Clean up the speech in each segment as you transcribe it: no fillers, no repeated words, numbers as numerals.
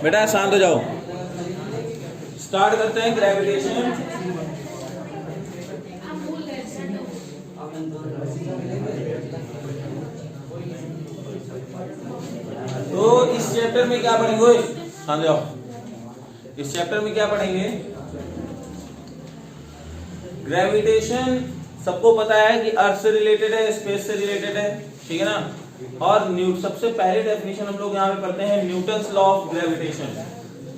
बेटा शांत हो जाओ। स्टार्ट करते हैं ग्रेविटेशन। तो इस चैप्टर में क्या पढ़ेंगे? शांत हो जाओ। इस चैप्टर में क्या पढ़ेंगे? ग्रेविटेशन सबको पता है कि अर्थ से रिलेटेड है, स्पेस से रिलेटेड है, ठीक है ना। और सबसे पहले डेफिनेशन हम लोग यहाँ पे पढ़ते हैं न्यूटन्स लॉ ऑफ ग्रेविटेशन।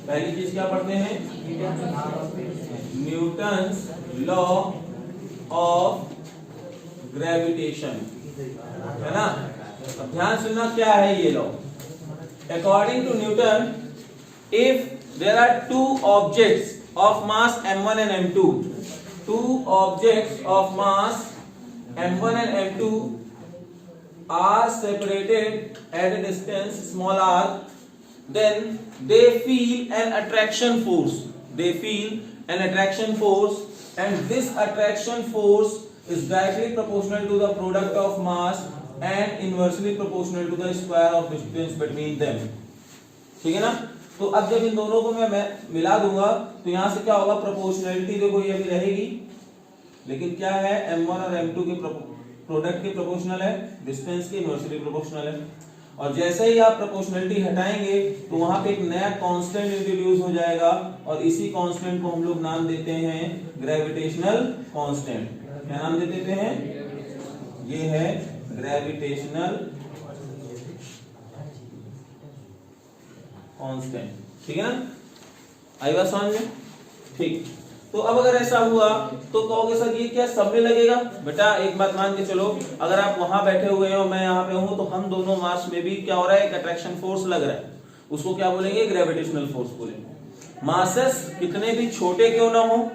पहली चीज क्या पढ़ते हैं? न्यूटन्स लॉ ऑफ ग्रेविटेशन, है ना। अब ध्यान सुनना क्या है ये law. According to Newton, if there are two objects of mass m1 and m2, two objects of mass m1 and m2 are separated at a distance small r, then they feel an attraction force. They feel an attraction force, and this attraction force is directly proportional to the product of mass and inversely proportional to the square of distance between them. ठीक है ना। तो अब जब इन दोनों को मैं मिला दूंगा तो यहां से क्या होगा? प्रोपोर्शनलिटी देखो ये अभी रहेगी, लेकिन क्या है? m1 और m2 के प्रोडक्ट के प्रोपोर्शनल है, डिस्टेंस के इनवर्सली प्रोपोर्शनल है। और जैसे ही आप प्रोपोर्शनलिटी हटाएंगे तो वहां पे एक नया कांस्टेंट इंट्रोड्यूस हो जाएगा, और इसी कांस्टेंट को हम लोग नाम देते हैं ग्रेविटेशनल कांस्टेंट। क्या नाम दे देते हैं? ये है ग्रेविटेशनल कांस्टेंट, ठीक है ना। आई बात समझ में? ठीक। तो अब अगर ऐसा हुआ तो कहोगे सर ये क्या सब में लगेगा? बेटा एक बात मान के चलो, अगर आप वहां बैठे हुए हो, मैं यहाँ पे हूं, तो हम दोनों मास में भी क्या हो रहा है? एक अट्रैक्शन फोर्स लग रहा है। उसको क्या बोलेंगे? ग्रेविटेशनल फोर्स बोलेंगे। मासेस कितने भी छोटे क्यों ना हो,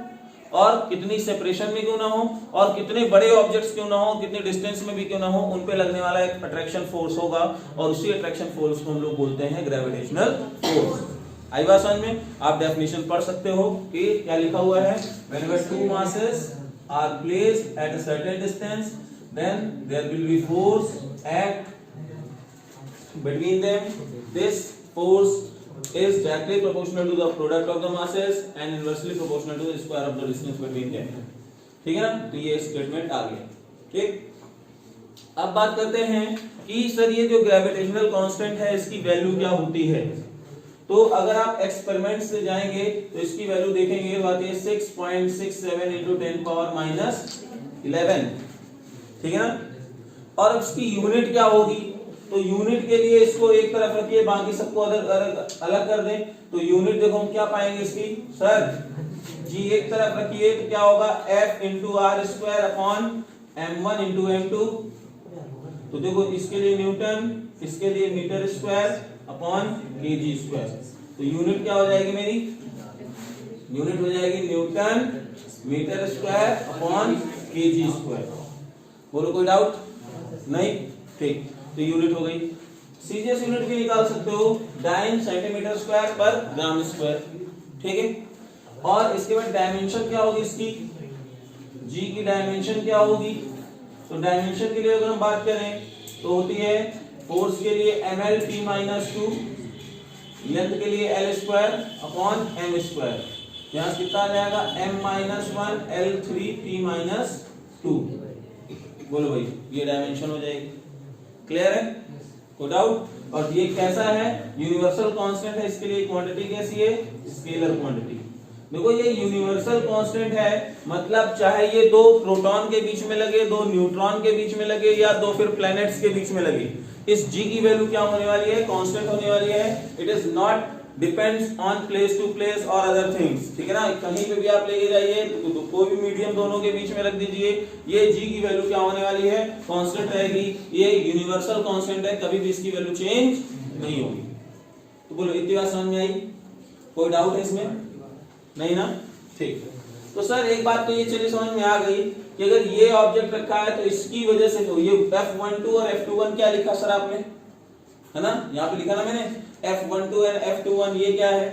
और कितनी सेपरेशन में क्यों ना हो, और कितने बड़े ऑब्जेक्ट्स क्यों ना हो, कितने डिस्टेंस में भी क्यों ना हो, उन पे लगने वाला एक अट्रैक्शन फोर्स होगा, और उसी अट्रैक्शन फोर्स को हम लोग बोलते हैं ग्रेविटेशनल फोर्स। आई बात समझ में? आप डेफिनेशन पढ़ सकते हो कि क्या लिखा हुआ है? Whenever two masses are placed at a certain distance, then there will be force act between them. This force is directly proportional to the product of the masses and inversely proportional to the square of the distance between them. ठीक है ना। तो ये statement आ गया। ठीक। अब बात करते हैं कि सर ये जो ग्रेविटेशनल कांस्टेंट है इसकी वैल्यू क्या होती है। तो अगर आप एक्सपेरिमेंट से जाएंगे तो इसकी वैल्यू देखेंगे, वो आती है 6.67 into 10 power minus 11, ठीक है ना। और इसकी यूनिट क्या होगी? तो यूनिट के लिए इसको एक तरफ रखिए, बाकी सबको अलग कर दें। तो यूनिट देखो हम क्या पाएंगे इसकी? सर जी एक तरफ रखिए तो क्या होगा? F into r square upon m1 into m2। तो देखो इसके लिए न्यूटन, इसके लिए metre square upon KG square. तो यूनिट क्या हो जाएगी मेरी? यूनिट हो जाएगी newton metre square upon KG square. बोलो कोई डाउट? नहीं? ठीक। तो यूनिट हो गई। सीजीएस यूनिट भी निकाल सकते हो, डाइन सेंटीमीटर स्क्वायर पर ग्राम स्क्वायर, ठीक है। और इसके बाद डायमेंशन क्या होगी इसकी? जी की डायमेंशन क्या होगी? तो डायमेंशन के लिए अगर हम बात करें तो होती है फोर्स के लिए ml t-2, लेंथ के लिए l square upon m square. यहाँ कितना आ जाएगा? m-1 l3 t-2। बोलो भाई ये डायमेंशन हो जाएगी। क्लियर है? कोई डाउट? और ये कैसा है? यूनिवर्सल कांस्टेंट है। इसके लिए क्वांटिटी कैसी है? Scalar quantity. देखो ये यूनिवर्सल कांस्टेंट है, मतलब चाहे ये दो प्रोटॉन के बीच में लगे, दो न्यूट्रॉन के बीच में लगे, या दो फिर प्लैनेट्स के बीच में लगे, इस g की वैल्यू क्या होने वाली है? कांस्टेंट होने वाली है। It is not depends on place to place और अदर थिंग्स, ठीक है ना। कहीं पे भी आप लेके जाइए तो कोई भी मीडियम दोनों के बीच में रख दीजिए, ये g की वैल्यू क्या होने वाली है? कांस्टेंट रहेगी। ये यूनिवर्सल कांस्टेंट है, कभी भी इसकी वैल्यू चेंज नहीं होगी। तो बोलो इतनी बात समझ में आई? कोई डाउट है इसमें? नहीं ना? ठीक। तो सर एक बात तो ये चलिए समझ में आ गई कि अगर ये ऑब्जेक्ट रखा है तो इसकी वजह से तो ये F12 और F21 क्या लिखा सर आपने? है ना, यहाँ पे लिखा ना मैंने F12 और F21, ये क्या है?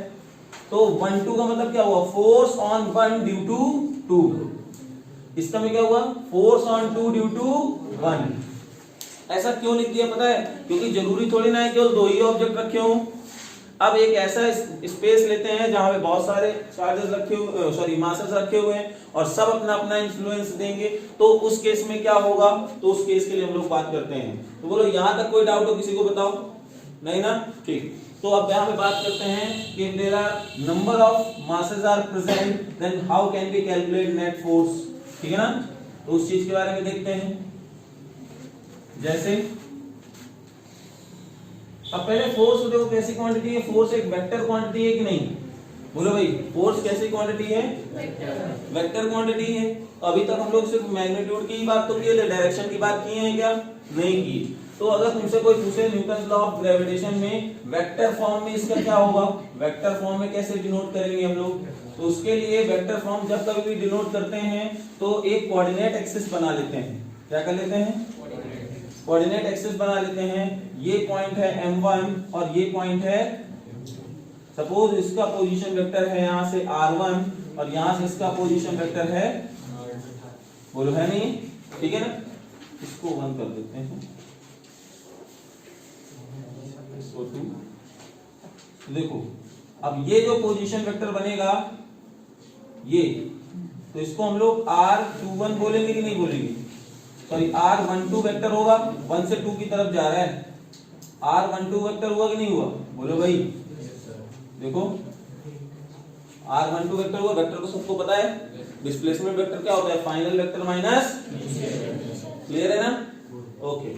तो 1-2 का मतलब क्या हुआ? Force on 1 due to 2। इसका में क्या हुआ? Force on 2 due to 1। ऐसा क्यों लिख दिया पता है? क्योंकि जरूरी थोड़ी ना है केवल दो ही ऑब्जेक्ट रखे हों, अब एक ऐसा स्पेस लेते हैं जहां पे बहुत सारे चार्जेस रखे हुए, सॉरी मासेस रखे हुए हैं और सब अपना अपना इन्फ्लुएंस देंगे, तो उस केस में क्या होगा, तो उस केस के लिए हम लोग बात करते हैं। तो बोलो यहां तक कोई डाउट हो किसी को, बताओ, नहीं ना, ठीक। तो अब यहाँ पे बात करते हैं कि there are number of masses are present, then how can we calculate net force, ठीक है ना। तो उस चीज के बारे में देखते हैं। जैसे अब पहले फोर्स देखो कैसी क्वांटिटी है, फोर्स एक वेक्टर क्वांटिटी है कि नहीं, बोलो भाई, फोर्स कैसी क्वांटिटी है, वेक्टर क्वांटिटी है। अभी तक हम लोग सिर्फ मैग्नीट्यूड की ही बात तो की है, डायरेक्शन की बात की है क्या, नहीं की। तो अगर तुमसे कोई पूछे न्यूटन लॉ ऑफ ग्रेविटेशन में वेक्टर फॉर्म में इसका क्या होगा, वेक्टर फॉर्म में कैसे डिनोट करेंगे हम लोग, तो उसके लिए वेक्टर फॉर्म जब कभी भी डिनोट करते हैं तो एक कोऑर्डिनेट एक्सिस बना लेते हैं। क्या कर लेते हैं, कोऑर्डिनेट एक्सिस बना लेते हैं। ये पॉइंट है m1 और ये पॉइंट है, सपोज इसका पोजीशन वेक्टर है यहां से r1 और यहां से इसका पोजीशन वेक्टर है, बोलो है नहीं, ठीक है ना। इसको 1 कर देते हैं, इसको 2। देखो अब ये जो पोजीशन वेक्टर बनेगा ये, तो इसको हम लोग r21 बोलेंगे कि नहीं बोलेंगे, सॉरी r12 वेक्टर होगा, 1 से 2 की तरफ जा रहा है, r12 वेक्टर हुआ कि नहीं हुआ, बोलो भाई। देखो r12 वेक्टर हुआ, वेक्टर को सबको पता है, डिस्प्लेसमेंट वेक्टर क्या होता है, फाइनल वेक्टर माइनस, क्लियर है ना, ओके।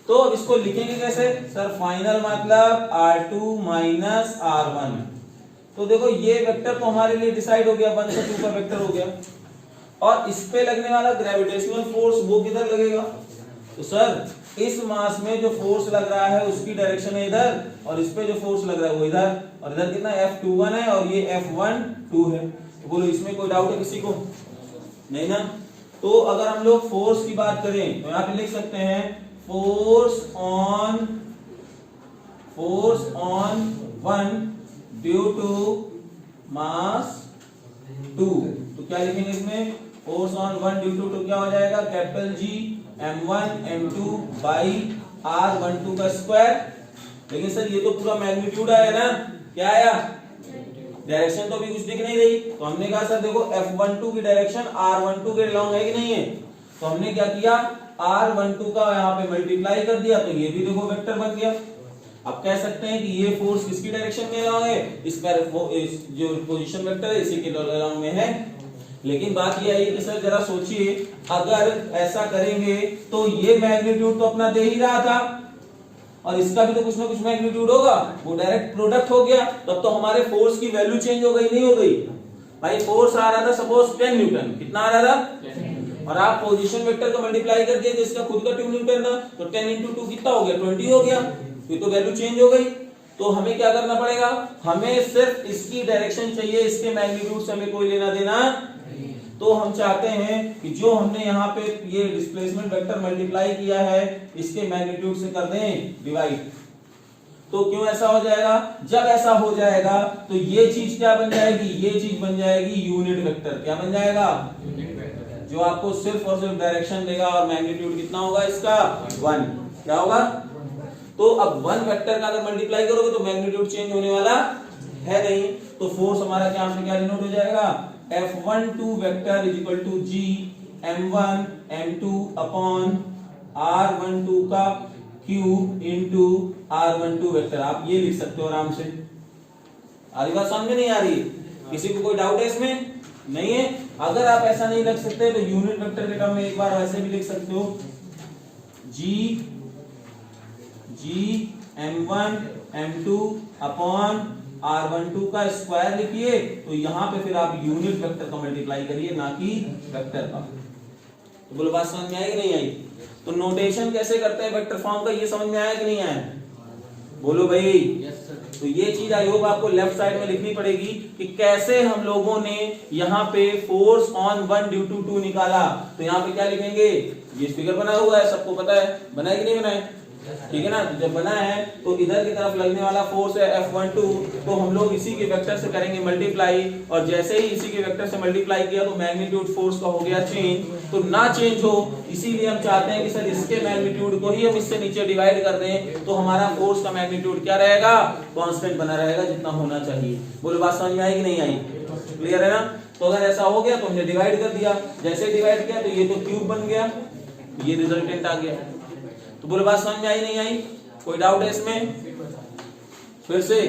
तो अब इसको लिखेंगे कैसे सर, फाइनल मतलब r2 माइनस r1। तो देखो ये वेक्टर तो हमारे लिए डिसाइड हो गया, 1 से 2 का वेक्टर हो गया, और इस पे लगने वाला ग्रेविटेशनल फोर्स वो किधर लगेगा, तो सर इस मास में जो फोर्स लग रहा है उसकी डायरेक्शन है इधर, और इस पे जो फोर्स लग रहा है वो इधर, और इधर कितना F21 है और ये F12 है। तो बोलो इसमें कोई डाउट है किसी को, नहीं ना। तो अगर हम लोग फोर्स की बात करें तो यहाँ पे लिख सकते हैं force on 1 due to mass 2। तो क्या लिखेंगे इसमें, फोर्स ऑन 1 ड्यू टू 2 क्या हो जाएगा, capital G m1 m2 by r12 का स्क्वायर। लेकिन सर ये तो पूरा मैग्नीट्यूड आया ना, क्या आया, डायरेक्शन तो अभी कुछ दिख नहीं रही। तो हमने कहा सर देखो F12 की डायरेक्शन R12 के अलोंग है कि नहीं है, तो हमने क्या किया, R12 का यहाँ पे मल्टीप्लाई कर दिया, तो ये भी देखो वेक्टर बन गया। अब कह सकते हैं कि ये फोर्स किसकी डायरेक्शन में अलोंग है, इस जो पोजीशन वेक्टर है इसी के अलोंग में है। लेकिन बात ये आई कि सर जरा सोचिए, अगर ऐसा करेंगे तो ये मैग्नीट्यूड तो अपना दे ही रहा था और इसका भी तो कुछ ना कुछ मैग्नीट्यूड होगा, वो डायरेक्ट प्रोडक्ट हो गया, तब तो हमारे फोर्स की वैल्यू चेंज हो गई, नहीं हो गई भाई। फोर्स आ रहा था सपोज 10 न्यूटन, कितना आ रहा था, और आप पोजीशन वेक्टर को मल्टीप्लाई कर दिए तो इसका खुद का 2 न्यूटन था, तो 10 into 2 कितना हो गया, 20 हो गया, ये तो वैल्यू चेंज हो गई। तो हमें क्या करना पड़ेगा, हमें सिर्फ इसकी डायरेक्शन चाहिए, इसके मैग्नीट्यूड से हमें कोई लेना देना। तो हम चाहते हैं कि जो हमने यहाँ पे ये डिस्प्लेसमेंट वेक्टर मल्टीप्लाई किया है इसके मैग्नीट्यूड से कर दें डिवाइड। तो क्यों ऐसा हो जाएगा, जब ऐसा हो जाएगा तो ये चीज क्या बन जाएगी, ये चीज बन जाएगी यूनिट वेक्टर। क्या बन जाएगा, जो आपको सिर्फ और सिर्फ डायरेक्शन देगा, और मैग्नीट्यूड कितना होगा इसका 1। क्या होगा, तो अब 1 वेक्टर का अगर मल्टीप्लाई करोगे तो मैग्नीट्यूड चेंज होने वाला है नहीं। तो फोर्स हमारा क्या हमसे क्या डिनोट हो जाएगा, F12 vector is equal to G m1 m2 upon r12 का क्यूब इनटू r12 वेक्टर। आप ये लिख सकते हो आराम से। आ रही बात समझ में, नहीं आ रही, किसी को कोई डाउट है इसमें, नहीं है। अगर आप ऐसा नहीं लिख सकते तो यूनिट वेक्टर के टर्म में एक बार वैसे भी लिख सकते हो, G m1 m2 upon r12 का स्क्वायर लिखिए, तो यहां पे फिर आप यूनिट वेक्टर का मल्टीप्लाई करिए, ना कि वेक्टर का। तो बोलो बात समझ में आई कि नहीं आई। तो नोटेशन कैसे करते हैं वेक्टर फॉर्म का, ये समझ में आया कि नहीं आया, बोलो भाई। तो ये चीज आई होप आपको लेफ्ट साइड में लिखनी पड़ेगी कि कैसे हम लोगों ने यहाँ पे फोर्स ऑन 1 ड्यू टू 2 निकाला। तो यहाँ पे क्या लिखेंगे, ये फिगर बना हुआ है, सबको पता है, बना है कि नहीं बना है, ठीक है ना। जब बना है तो इधर की तरफ लगने वाला फोर्स है F12, तो हम लोग इसी के वेक्टर से करेंगे मल्टीप्लाई, और जैसे ही इसी के वेक्टर से मल्टीप्लाई किया तो मैग्नीट्यूड फोर्स का हो गया चेंज, तो ना चेंज हो इसीलिए हम चाहते हैं कि सर इसके मैग्नीट्यूड को ही हम इससे नीचे डिवाइड कर दें, तो हमारा फोर्स का मैग्नीट्यूड क्या रहेगा, कांस्टेंट बना रहेगा जितना होना चाहिए। बोलो बात समझ में आई कि नहीं आई, क्लियर है ना। तो अगर ऐसा हो गया तो हमने डिवाइड कर दिया, जैसे डिवाइड किया तो ये तो क्यूब बन गया, ये रिजल्टेंट आ गया। तो बोलो बात समझ में आई नहीं आई, कोई डाउट है इसमें, फिर से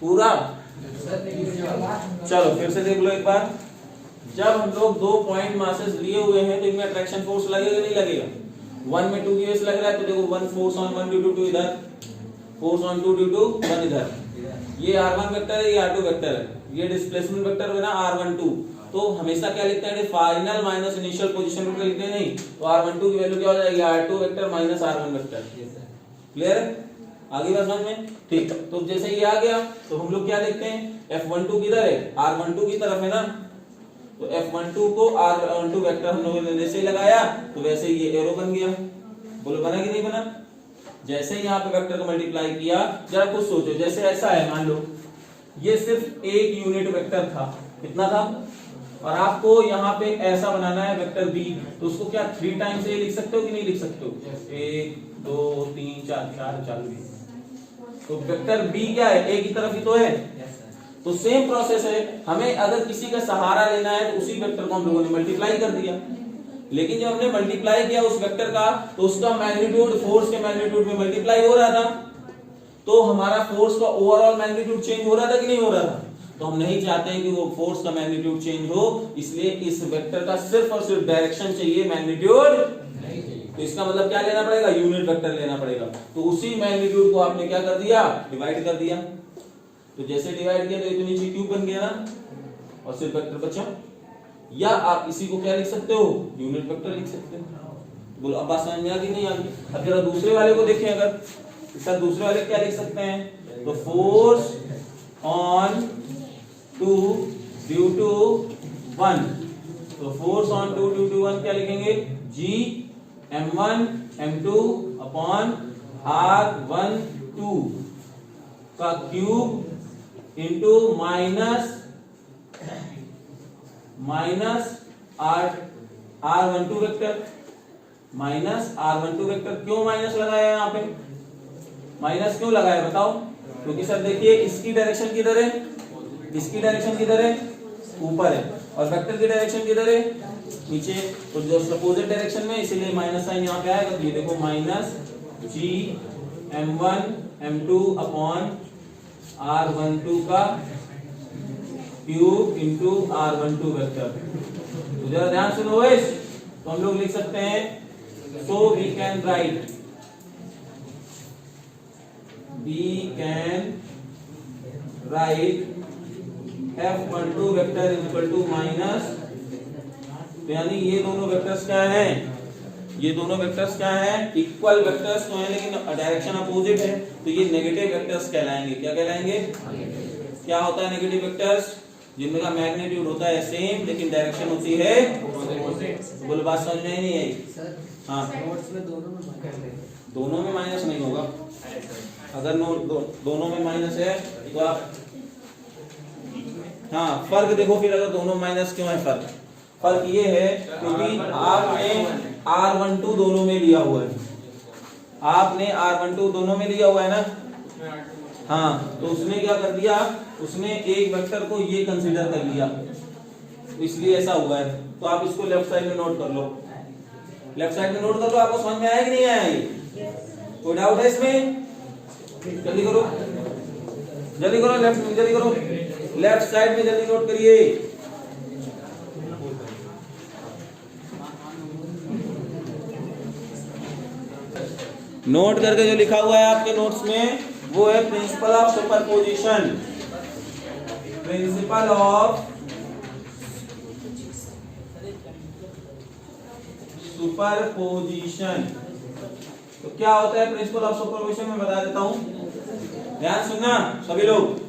पूरा चलो फिर से देख लो एक बार। जब हम लोग दो पॉइंट मासेस लिए हुए हैं तो इनमें अट्रैक्शन फोर्स लगेगा नहीं लगेगा, 1 में 2 यूएस लग रहा है तो देखो 1 फोर्स ऑन 1 ड्यू टू 2 इधर, फोर्स ऑन 2 ड्यू टू 1 इधर, ये r1 वेक्टर है, ये r2 वेक्टर है, ये डिस्प्लेसमेंट वेक्टर है ना r12, तो हमेशा क्या लिखते हैं, final minus initial position vector लिखते हैं नहीं, तो r12 की वैल्यू क्या हो जाएगी, r2 vector minus r1 vector. Clear है, आगे बात समझ में, ठीक। तो जैसे ये आ गया तो हम लोग क्या देखते हैं, F12 किधर है, r12 की तरफ है ना, तो F12 को r12 वेक्टर हम लोगों ने जैसे ही लगाया तो वैसे ये एरो बन गया। बोलो बना कि नहीं बना। जैसे यहाँ पे वेक्टर को मल्टीप्लाई किया, जरा कुछ सोचो, जैसे ऐसा है, मान लो ये सिर्फ एक यूनिट वेक्टर था, कितना था, और आपको यहाँ पे ऐसा बनाना है वेक्टर बी, तो उसको क्या 3 टाइम्स ए लिख सकते हो कि नहीं लिख सकते हो, 1 2 3 4 4 तो वेक्टर बी क्या है, ए की तरफ ही तो है। तो सेम प्रोसेस है, हमें अगर किसी का सहारा लेना है तो उसी वेक्टर को हम लोगों ने मल्टीप्लाई कर दिया, लेकिन जब हमने मल्टीप्लाई किया उस वेक्टर का तो उसका मैग्नीट्यूड फोर्स के मैग्नीट्यूड में मल्टीप्लाई हो रहा था, तो हमारा फोर्स का ओवरऑल मैग्नीट्यूड चेंज हो रहा था कि नहीं हो रहा था। तो हम नहीं चाहते हैं कि वो फोर्स का मैग्नीट्यूड चेंज हो, इसलिए इस वेक्टर का सिर्फ और सिर्फ डायरेक्शन चाहिए, मैग्नीट्यूड नहीं चाहिए। तो इसका मतलब क्या लेना पड़ेगा, यूनिट वेक्टर लेना पड़ेगा। तो उसी मैग्नीट्यूड को आपने क्या कर दिया, डिवाइड कर दिया, तो जैसे डिवाइड किया तो ये तो नीचे क्यूब बन गया ना, और सिर्फ वेक्टर बचा। या आप इसी को क्या लिख सकते हो, यूनिट वेक्टर लिख सकते हो। बोलो अब बात समझ में आ गई नहीं आ गई। अब जरा दूसरे वाले को देखें, अगर इसका दूसरे वाले क्या लिख सकते हैं, तो फोर्स ऑन 2 ड्यू टू 1, तो फोर्स ऑन 2 ड्यू टू 1 क्या लिखेंगे, G m1 m2 upon r12 का cube into minus r12 vector, minus r12 vector. क्यों माइनस लगाया यहाँ पे, माइनस क्यों लगाया बताओ, क्योंकि सर देखिए इसकी डायरेक्शन किधर है, इसकी डायरेक्शन किधर है, ऊपर है, और वेक्टर की डायरेक्शन किधर है, नीचे, तो जो अपोजिट डायरेक्शन में, इसीलिए माइनस साइन यहाँ पे आएगा। तो ये देखो minus G m1 m2 upon r12 का क्यूब इंटू r12 वेक्टर। तो जरा ध्यान सुनो इस, तो हम लोग लिख सकते हैं, so we can write F12 vector equal to minus, तो यानी ये दोनों वेक्टर्स क्या हैं, ये दोनों वेक्टर्स क्या हैं, इक्वल वेक्टर्स तो हैं लेकिन डायरेक्शन अपोजिट है, तो ये नेगेटिव वेक्टर्स कहलाएंगे। क्या कहलाएंगे, क्या होता है नेगेटिव वेक्टर्स, जिनका मैग्नीट्यूड होता है सेम लेकिन डायरेक्शन होती है अपोजिट। बोल बात समझ में नहीं आई। हाँ दोनों में माइनस नहीं होगा, अगर दोनों में माइनस है तो आप, हाँ फर्क देखो फिर, अगर दोनों माइनस क्यों है, फर्क ये है क्योंकि आपने r12 दोनों में लिया हुआ है, आपने r12 दोनों में लिया हुआ है ना, हाँ तो उसने क्या कर दिया, उसने एक वेक्टर को ये कंसीडर कर लिया, इसलिए ऐसा हुआ है। तो आप इसको लेफ्ट साइड में नोट कर लो, लेफ्ट साइड में नोट कर लो, आपको समझ में आया कि नहीं आया, कोई डाउट है इसमें, जल्दी करो जल्दी करो, जल्दी करो, लेफ्ट साइड में जल्दी नोट करिए। नोट करके जो लिखा हुआ है आपके नोट्स में वो है principal of superposition, principal of superposition. तो क्या होता है प्रिंसिपल ऑफ सुपरपोजिशन में बता देता हूं, ध्यान सुनना सभी लोग।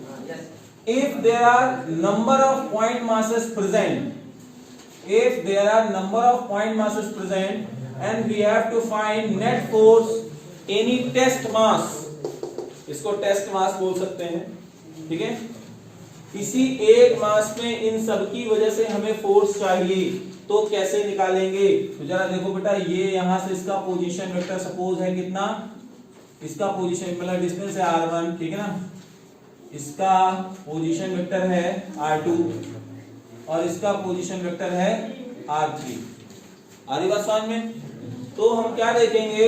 If there are number of point masses present, if there are number of point masses present and we have to find net force any test mass, इसको टेस्ट मास बोल सकते हैं, ठीक है। किसी एक मास में इन सब की वजह से हमें फोर्स चाहिए, तो कैसे निकालेंगे? तो जरा देखो बेटा, ये यहां से इसका पोजीशन वेक्टर सपोज है कितना, इसका पोजीशन मतलब डिस्टेंस है r1, ठीक है ना, इसका पोजीशन वेक्टर है r2 और इसका पोजीशन वेक्टर है r3। आ रही बात समझ में? तो हम क्या देखेंगे,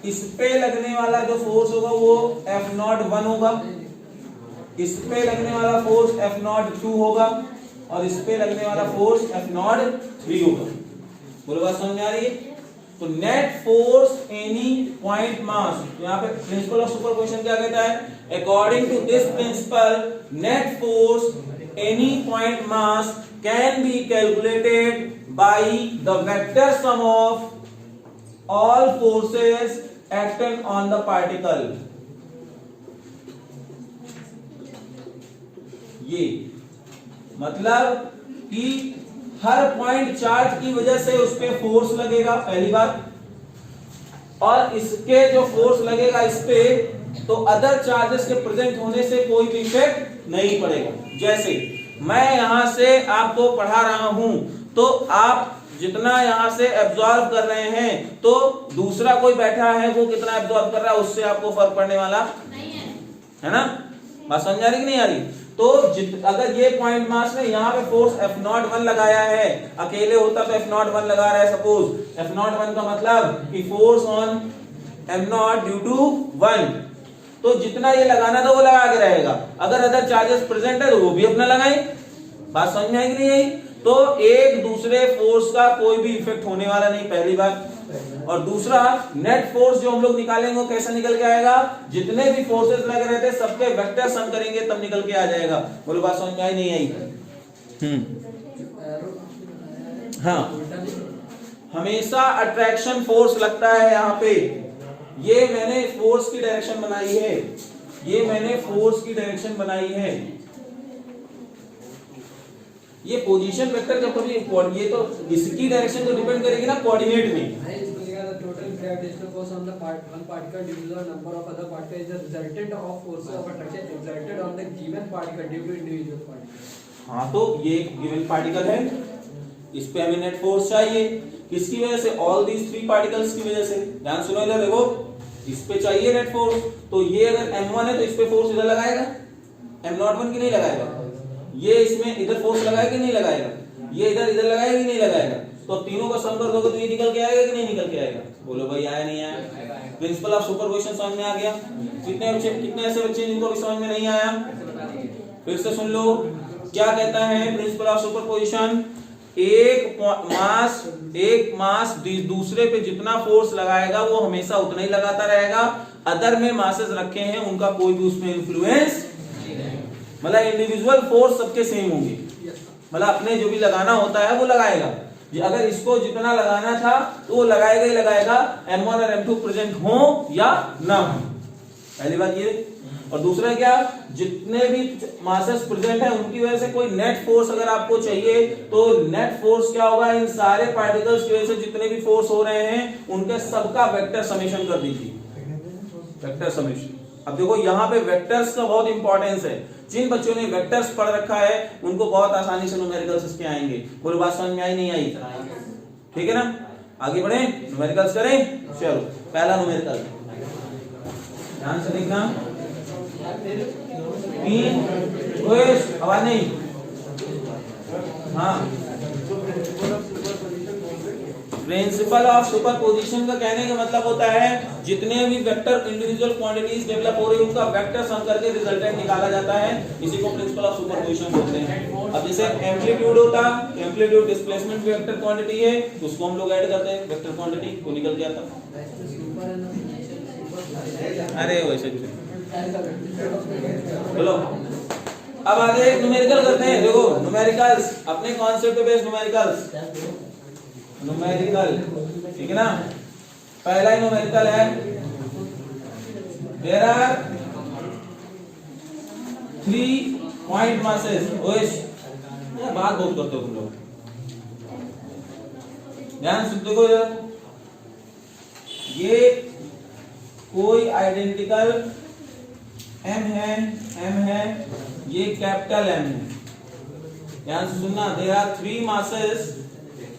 इस पे लगने वाला जो फोर्स होगा वो F01 होगा, इस पे लगने वाला फोर्स F02 होगा और इस पे लगने वाला फोर्स F03 होगा। बोलो बात समझ में आ रही है? तो net force any point mass, यहाँ पे प्रिंसिपल ऑफ सुपरपोजिशन क्या कहता है? According to this principle net force any point mass can be calculated by the vector sum of all forces acting on the particle। ये मतलब कि हर point charge की वजह से उस पे फोर्स लगेगा, पहली बात, और इसके जो फोर्स लगेगा इस पे, तो अदर चार्जेस के प्रेजेंट होने से कोई भी इफेक्ट नहीं पड़ेगा। जैसे मैं यहां से आपको पढ़ा रहा हूं, तो आप जितना यहां से एब्जॉर्ब कर रहे हैं, तो दूसरा कोई बैठा है वो कितना एब्जॉर्ब कर रहा है उससे आपको फर्क पड़ने वाला नहीं है ना? बात समझ आ रही कि नहीं आ रही? तो अगर ये पॉइंट मास में यहाँ पे फोर्स F01 लगाया है, अकेले होता तो F01 लगा रहा है सपोज, F01 का मतलब कि force on M0 due to 1, तो जितना ये लगाना था वो लगा के रहेगा, अगर अदर चार्जेस प्रेजेंट है तो वो भी अपना लगाए। बात समझ में आई कि नहीं आई? तो एक दूसरे फोर्स का कोई भी इफेक्ट होने वाला नहीं, पहली बात। और दूसरा, नेट फोर्स जो हम लोग निकालेंगे वो कैसे निकल के आएगा? जितने भी फोर्सेस लगे रहते हैं सबके वेक्टर सम करेंगे तब निकल के आ जाएगा। बोलो बात समझ में आई नहीं आई? हाँ, हमेशा अट्रैक्शन फोर्स लगता है यहाँ पे। ये मैंने फोर्स की डायरेक्शन बनाई है, ये मैंने फोर्स की डायरेक्शन बनाई है। ये पोजीशन वेक्टर जब कभी ये तो इसकी डायरेक्शन तो डिपेंड करेगी ना कोऑर्डिनेट में। Total gravitational force on the one particle due to the number of other particles is the resultant of forces of attraction exerted on the given particle due to individual particles। हाँ, तो ये given particle है, इस पे हमें net force चाहिए, किसकी वजह से? ऑल दीस थ्री पार्टिकल्स की वजह से। ध्यान सुनो इधर देखो, इस पे चाहिए नेट फोर्स, तो ये अगर M1 है तो इस पे फोर्स इधर लगाएगा, M01 की नहीं लगाएगा। ये इसमें इधर फोर्स लगाएगा कि नहीं लगाएगा? ये इधर लगाएगा कि नहीं लगाएगा? तो तीनों का सम कर दोगे तो ये निकल के आएगा कि नहीं निकल के आएगा? बोलो भाई, आया नहीं आया? प्रिंसिपल ऑफ सुपरपोजिशन समझ में आ गया? कितने ऐसे बच्चे जिनको अभी समझ में नहीं आया? फिर से सुन लो, क्या कहता है प्रिंसिपल ऑफ सुपरपोजिशन? एक मास दूसरे पे जितना फोर्स लगाएगा वो हमेशा उतना ही लगाता रहेगा, अदर में मासेस रखे हैं उनका कोई भी उसमें इंफ्लुएंस, मतलब इंडिविजुअल फोर्स सबके सेम होंगे, मतलब अपने जो भी लगाना होता है वो लगाएगा। अगर इसको जितना लगाना था तो वो लगाएगा ही लगाएगा, M1 और M2 प्रेजेंट हो या ना हो, पहली बात ये। और दूसरा क्या, जितने भी मासेस प्रेजेंट है उनकी वजह से कोई नेट फोर्स अगर आपको चाहिए तो नेट फोर्स क्या होगा? इन सारे पार्टिकल्स की वजह से जितने भी फोर्स हो रहे हैं उनके सबका वेक्टर समेशन कर दीजिए, वेक्टर समेशन। अब देखो यहाँ पे वेक्टर्स का बहुत इंपॉर्टेंस है, जिन बच्चों ने वेक्टर्स पढ़ रखा है उनको बहुत आसानी से न्यूमेरिकल्स इसके आएंगे। बोलो बात समझ में आई नहीं आई? ठीक है ना, आगे बढ़े, न्यूमेरिकल्स करें। चलो पहला न्यूमेरिकल ध्यान से देखना, 3 आवाज नहीं, हाँ। प्रिंसिपल ऑफ सुपरपोजिशन का कहने का मतलब होता है जितने भी वेक्टर इंडिविजुअल क्वांटिटीज डेवलप हो रही है उनका वेक्टर सम करके रिजल्टेंट निकाला जाता है, इसी को प्रिंसिपल ऑफ सुपरपोजिशन बोलते हैं। अब जैसे एम्पलीट्यूड होता, एम्पलीट्यूड डिस्प्लेसमेंट भी वेक्टर क्वांटिटी है, उसको हम लोग ऐड करते हैं वेक्टर क्वांटिटी को, निकल गया था। अरे वैसे चलो अब आगे न्यूमेरिकल करते हैं। देखो न्यूमेरिकल्स, अपने कॉन्सेप्ट पे बेस्ड न्यूमेरिकल्स, न्यूमेरिकल, ठीक है ना। पहला ही न्यूमेरिकल है, देयर आर 3 पॉइंट मासेस। बात बहुत करते हो तुम लोग, ध्यान से देखो यार, ये कोई आइडेंटिकल m है, ये कैपिटल M है। ध्यान से सुनना, there are 3 masses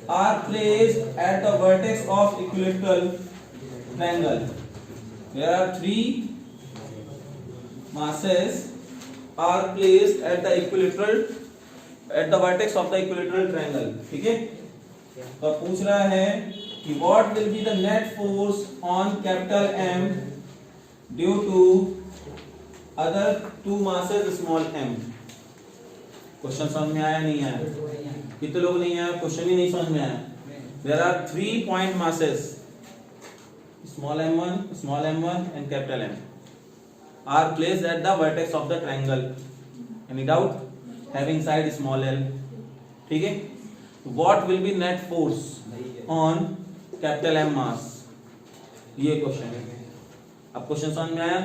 are placed at the vertex of equilateral triangle. There are 3 masses are placed at the vertex of the equilateral triangle. ठीक है, तो पूछ रहा है कि what will be the net force on capital M due to other 2 masses small m. Question समझ में आया नहीं आया? कितने लोग नहीं आया? क्वेश्चन ही नहीं समझ में आया। There are 3 point masses, small m1 and capital M are placed at the vertex of the triangle. Any doubt? Having side small l. ठीक है? What will be net force on capital M mass? ये question है। अब question समझ में आया?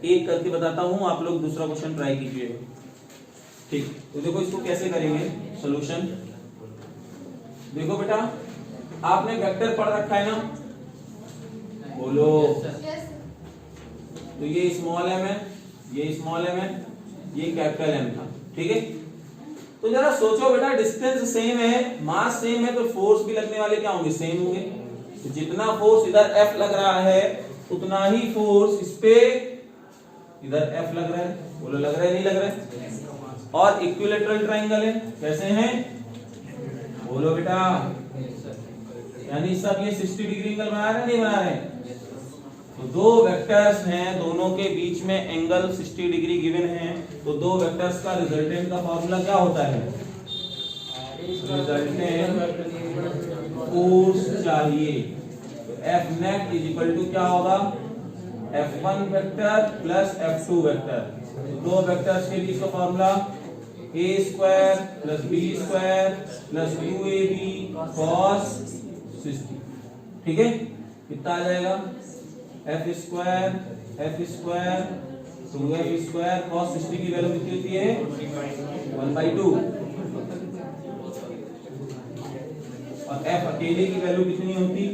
एक करके बताता हूं, आप लोग दूसरा क्वेश्चन ट्राई कीजिए। ठीक, तो देखो इसको कैसे करेंगे सॉल्यूशन। देखो बेटा, आपने वेक्टर पढ़ रखा है ना, बोलो। तो ये स्मॉल m है, ये स्मॉल m है, ये कैपिटल M था। ठीक है, तो जरा सोचो बेटा, डिस्टेंस सेम है, मास सेम है, तो फोर्स भी लगने वाले क्या होंगे? सेम होंगे। तो जितना फोर्स इधर F लग रहा है उतना ही फोर्स इस पे इधर F लग रहा है। बोलो, लग रहा है नहीं लग रहा है? और इक्विलैटरल ट्रायंगल है, कैसे हैं? बोलो बेटा, यानी सब ये 60 डिग्री एंगल बना रहे हैं नहीं बना रहे? तो 2 वेक्टर्स हैं, दोनों के बीच में एंगल 60 डिग्री गिवन है, तो 2 वेक्टर्स का रिजल्टेंट का फॉर्मूला क्या होता है? रिजल्टेंट फोर्स चाहिए। तो F net is equal to क्या होगा? F1 vector plus F2 vector. तो 2 वेक्टर्स के बीच का formula a square plus b square plus 2ab cos 60। ठीक है, कितना आ जाएगा? f square 2f square cos 60 की वैल्यू कितनी होती है? 1/2। और f अकेले की वैल्यू कितनी होती?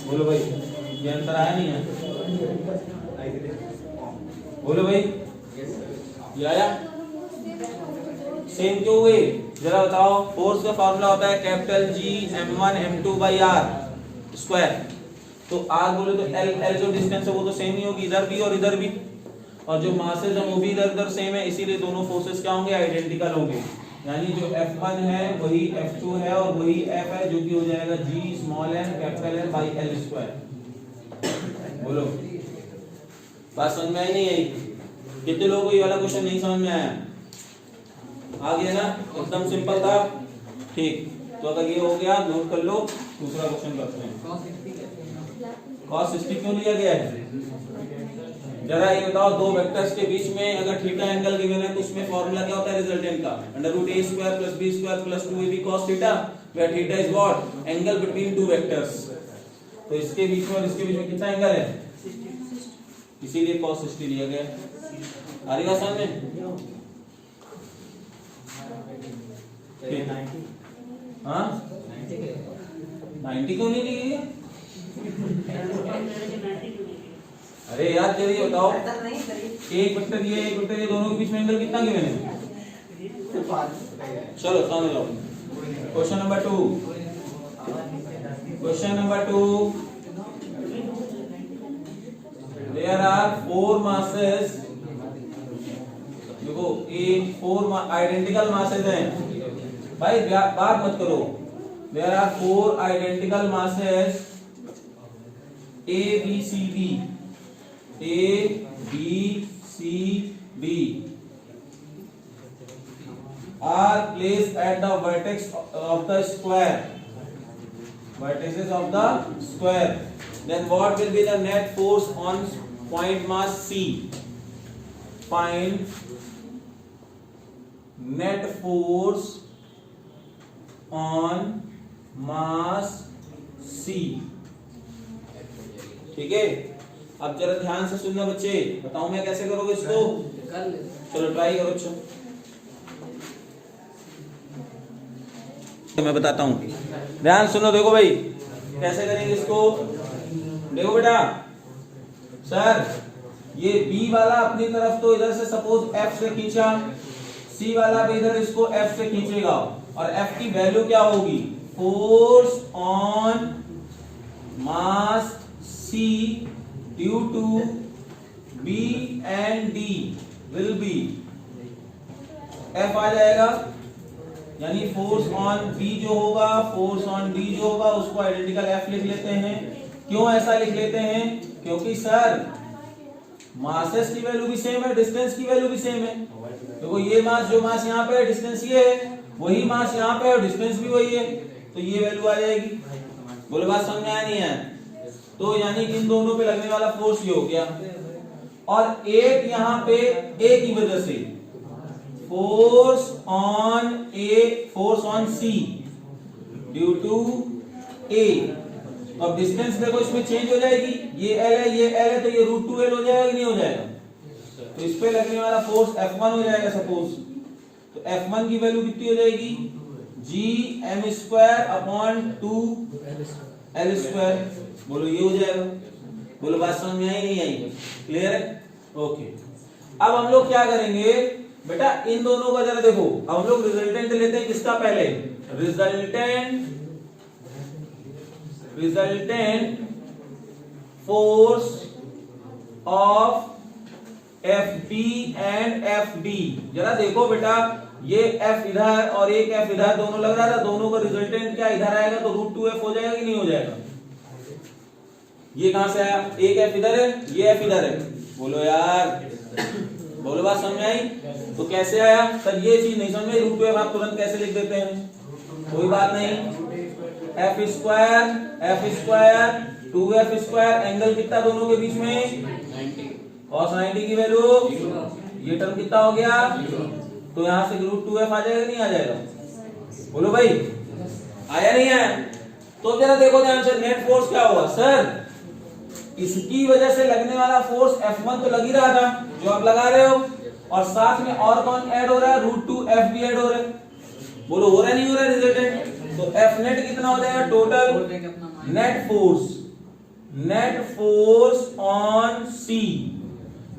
बोलो भाई, ये आंसर आया नहीं है? बोलो भाई, ये आया? सेम क्यों हुए जरा बताओ। फोर्स का फार्मूला होता है capital G m1 m2 by r square. तो r बोले तो l जो डिस्टेंस है वो तो सेम ही होगी, इधर भी और इधर भी। और जो मासेस है वो भी इधर उधर सेम है, इसीलिए दोनों फोर्सेस क्या होंगे? आइडेंटिकल होंगे। यानी जो F1 है वही F2 है और वही F है, जो कि हो जाएगा G small m capital M by l square. बोलो, बात समझ में आई नहीं आई? कितने लोगों को ये वाला क्वेश्चन नहीं समझ में आया? आ गया ना? एकदम सिंपल था। ठीक, तो अगर ये हो गया नोट कर लो, दूसरा क्वेश्चन करते हैं। cos 60 क्यों लिया गया है? जरा ये बताओ, 2 वेक्टर्स के बीच में अगर थीटा एंगल गिवन है तो उसमें फार्मूला क्या होता है रिजल्टेंट का? √a square plus b square plus 2ab cos theta, where theta is what? Angle between 2 vectors. तो इसके बीच में और इसके बीच में कितना एंगल है? इसीलिए cos 60 लिया गया। आ रही बात समझ में? हाँ, 90 क्यों नहीं ली गई? अरे यार चलिए बताओ, एक वेक्टर ये दोनों के बीच में एंगल कितना गिवन है? चलो समझ लो। Question number 2। There are 4 masses. देखो, ये 4 आइडेंटिकल मासेस हैं भाई, बात मत करो। There are 4 identical masses A B C D are placed at the vertex of the square. Vertices of the square. Then what will be the net force on point mass C? Find net force on mass C. ठीक है, अब जरा ध्यान से सुनना बच्चे, बताऊं मैं कैसे करोगे इसको? चलो ट्राई करो। अच्छा, मैं बताता हूं। ध्यान सुनो, देखो भाई कैसे करेंगे इसको। देखो बेटा सर, ये बी वाला अपनी तरफ तो इधर से सपोज एफ से खींचा, सी वाला भी इधर इसको एफ से खींचेगा, और एफ की वैल्यू क्या होगी, force on mass C due to B and D will be, F आ जाएगा, यानी फोर्स ऑन बी जो होगा, फोर्स ऑन डी जो होगा, उसको आइडेंटिकल एफ लिख लेते हैं। क्यों ऐसा लिख लेते हैं, क्योंकि सर मासेस की वैल्यू भी सेम है, डिस्टेंस की वैल्यू भी सेम है। देखो ये मास, जो मास यहाँ पे है, डिस्टेंस ये है, वही मास यहाँ पे है और डिस्टेंस भी वही है, तो ये वैल्यू आ जाएगी। बोले बात समझ में आया नहीं है? तो यानी कि इन दोनों पे लगने वाला फोर्स ये हो गया, और एक यहाँ पे ए की वजह से force on A, force on C due to A. अब डिस्टेंस देखो इसमें चेंज हो जाएगी, ये एल है, ये एल है, तो ये √2l हो जाएगा कि नहीं हो जाएगा? तो इस पे लगने वाला फोर्स F1 हो जाएगा सपोज, तो F1 की वैल्यू कितनी हो जाएगी, Gm²/2l²। बोलो ये हो जाएगा। बोलो बात समझ में आई नहीं आई? क्लियर है? ओके। अब हम लोग क्या करेंगे बेटा, इन दोनों का जरा देखो, अब हम लोग रिजल्टेंट लेते हैं किसका पहले, resultant force of FB and FD। जरा देखो बेटा, ये F इधर और एक F इधर दोनों लग रहा था, दोनों का रिजल्टेंट क्या इधर आएगा, तो √2f हो जाएगा कि नहीं हो जाएगा? ये कहां से आया, एक F इधर है, ये F इधर है, बोलो यार, बोलो बात समझ आई? तो कैसे आया सर, ये चीज नहीं समझ में, √2f आप तुरंत कैसे लिख देते हैं, कोई बात नहीं, f², 2f², एंगल कितना दोनों के बीच में, cos 90 की वैल्यू, ये टर्म कितना हो गया, तो यहां से √2f आ जाएगा नहीं आ जाएगा? बोलो भाई आया नहीं आया? तो जरा देखो ध्यान से, नेट फोर्स क्या होगा सर, इसकी वजह से लगने वाला फोर्स F1 तो लग ही रहा था जो आप लगा रहे हो, और साथ में और कौन ऐड हो रहा है, √2f भी ऐड हो रहा है। बोलो हो रहा है नहीं हो रहा है रिजल्टेंट? तो F नेट कितना हो जाएगा total, net force on C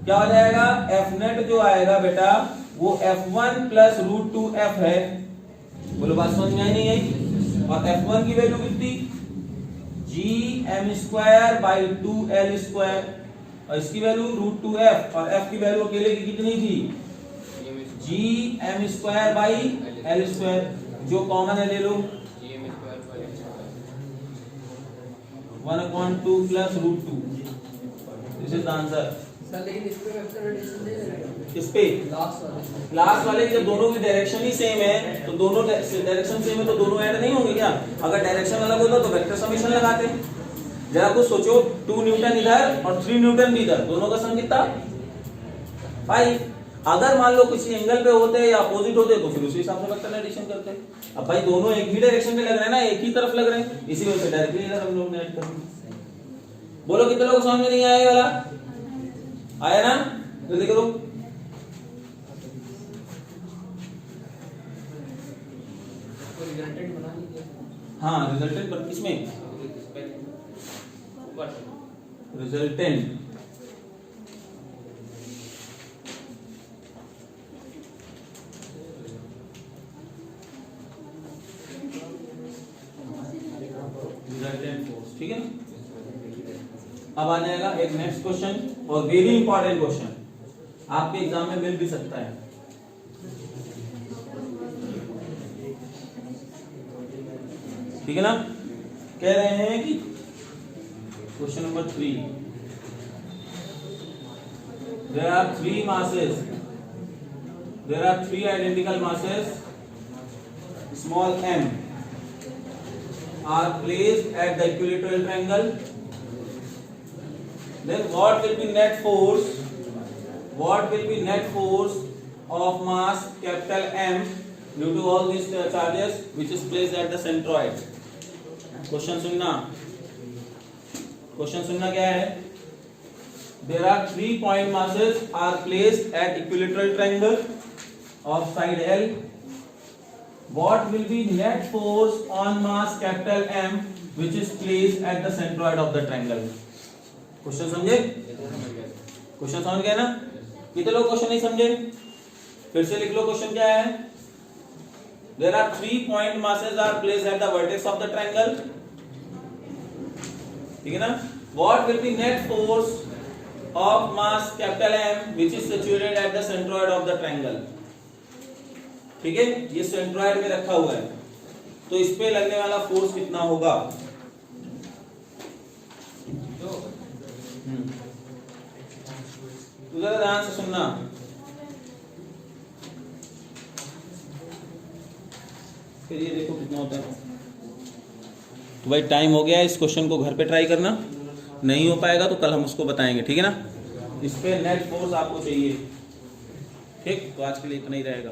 क्या हो जाएगा, F नेट जो आएगा बेटा वो F1 प्लस √2f है। बोलो बात समझ में आई नहीं आई? और F1 की वैल्यू कितनी, Gm²/2l², और इसकी वैल्यू √2f, और f की वैल्यू अकेले की कितनी थी, Gm²/l², जो कॉमन है ले लो, 1/2 plus √2, this is the answer. लेकिन इस पे किस पे, क्लास वाले जब दोनों की डायरेक्शन ही सेम है, तो दोनों डायरेक्शन सेम है तो दोनों ऐड नहीं होंगे क्या? अगर डायरेक्शन अलग होता तो वेक्टर समेशन लगाते। जरा कुछ सोचो, 2 न्यूटन इधर और 3 न्यूटन भी इधर, दोनों का सम कितना, 5। अगर मान लो किसी एंगल पे होते या अपोजिट होते तो फिर उसी हिसाब से वेक्टर एडिशन करते। अब भाई दोनों एक ही डायरेक्शन में लग रहे हैं ना, एक ही तरफ लग रहे हैं, इसी वजह से डायरेक्टली इधर हम लोग ने ऐड कर दिया। बोलो कितने लोग समझ में नहीं आया वाला, आया ना? तो देखो रिजल्टेंट बना लीजिए। हाँ रिजल्टेंट पर किसमें, रिजल्टेंट फोर्स, ठीक है ना? अब आ जाएगा एक नेक्स्ट क्वेश्चन, और वेरी इंपॉर्टेंट क्वेश्चन, आपके एग्जाम में मिल भी सकता है। ठीक है ना? कह रहे हैं कि question number 3, there are 3 masses, there are 3 identical masses, small m are placed at the equilateral triangle. Then what will be net force of mass capital M due to all these charges which is placed at the centroid? Question सुनना क्या है, there are 3 point masses are placed at equilateral triangle of side L what will be net force on mass capital M which is placed at the centroid of the triangle? Question समझे? Question समझ गए ना? कितने लोग question नहीं समझे? फिर से लिख लो क्वेश्चन क्या है. There are 3 point masses are placed at the vertex of the triangle. ठीक है ना? What will be net force of mass capital M which is situated at the centroid of the triangle? ठीक है, ये centroid में रखा हुआ है, तो इस पे लगने वाला फोर्स कितना होगा? तो जरा ध्यान से सुनना. फिर ये देखो कितना होता है. तो भाई टाइम हो गया है, इस क्वेश्चन को घर पे ट्राई करना. नहीं हो पाएगा तो कल हम उसको बताएंगे. ठीक है ना? इस पे नेट फोर्स आपको चाहिए. ठीक, तो आज के लिए इतना ही रहेगा.